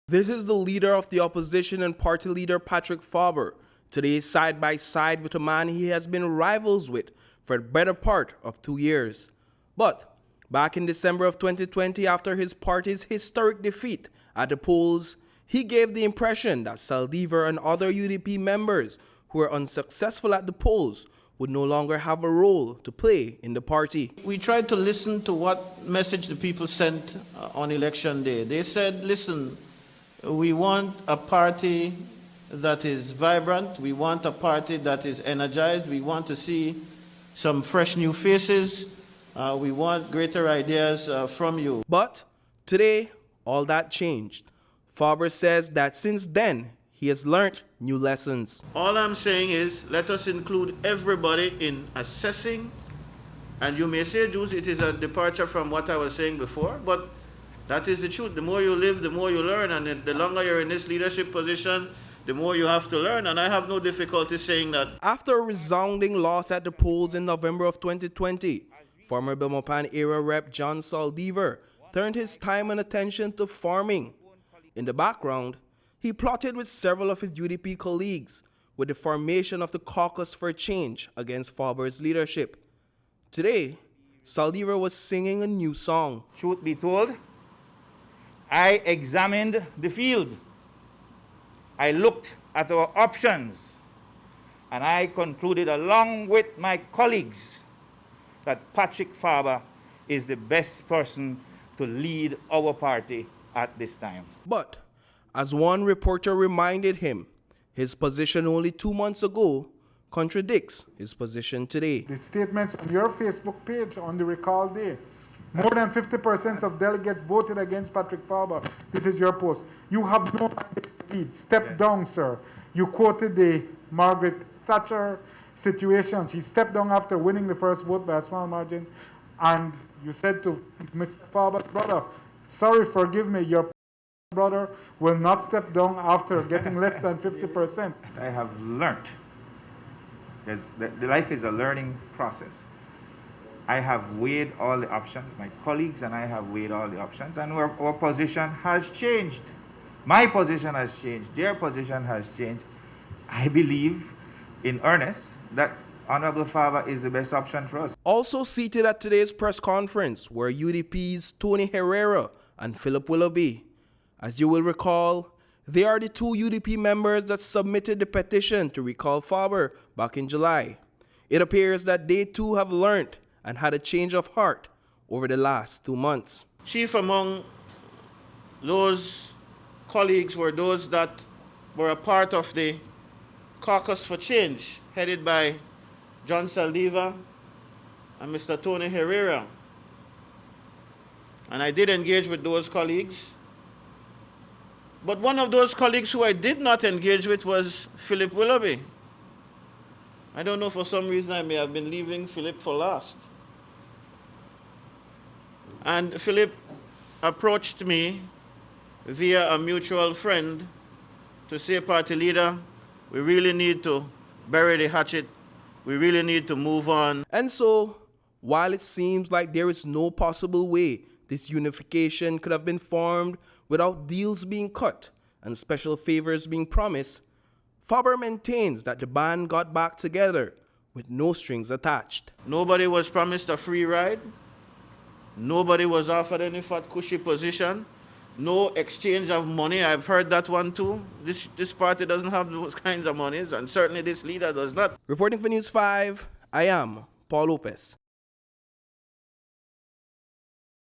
This is the leader of the opposition and party leader Patrick Faber, today side by side with a man he has been rivals with for the better part of 2 years. But back in December of 2020, after his party's historic defeat at the polls, he gave the impression that Saldivar and other UDP members who were unsuccessful at the polls would no longer have a role to play in the party. We tried to listen to what message the people sent on election day. They said, listen, we want a party that is vibrant, we want a party that is energized, we want to see some fresh new faces, we want greater ideas from you. But today, all that changed. Faber says that since then, he has learned new lessons. All I'm saying is, let us include everybody in assessing, and you may say, Juice, it is a departure from what I was saying before, but that is the truth. The more you live, the more you learn, and the longer you're in this leadership position, the more you have to learn, and I have no difficulty saying that. After a resounding loss at the polls in November of 2020, former Belmopan era rep John Saldivar turned his time and attention to farming. In the background, he plotted with several of his UDP colleagues with the formation of the Caucus for Change against Faber's leadership. Today, Saldivar was singing a new song. Truth be told, I examined the field. I looked at our options, and I concluded along with my colleagues that Patrick Faber is the best person to lead our party at this time. But as one reporter reminded him, his position only 2 months ago contradicts his position today. The statements on your Facebook page on the recall day, more than 50% of delegates voted against Patrick Faber. This is your post. You have no lead. Step down, sir. You quoted the Margaret Thatcher situation. She stepped down after winning the first vote by a small margin. And you said to Mr. Faber's brother, sorry, forgive me, your brother will not step down after getting less than 50%. I have learned. The life is a learning process. I have weighed all the options. My colleagues and I have weighed all the options, and our position has changed. My position has changed. Their position has changed. I believe in earnest that Honorable Faber is the best option for us. Also seated at today's press conference were UDP's Tony Herrera and Philip Willoughby. As you will recall, they are the two UDP members that submitted the petition to recall Faber back in July. It appears that they too have learned and had a change of heart over the last 2 months. Chief among those colleagues were those that were a part of the Caucus for Change, headed by John Saldivar and Mr. Tony Herrera. And I did engage with those colleagues. But one of those colleagues who I did not engage with was Philip Willoughby. I don't know, for some reason I may have been leaving Philip for last. And Philip approached me via a mutual friend to say, party leader, we really need to bury the hatchet. We really need to move on. And so, while it seems like there is no possible way this unification could have been formed without deals being cut and special favors being promised, Faber maintains that the band got back together with no strings attached. Nobody was promised a free ride. Nobody was offered any fat cushy position. No exchange of money. I've heard that one too. This party doesn't have those kinds of monies, and certainly this leader does not. Reporting for News 5, I am Paul Lopez.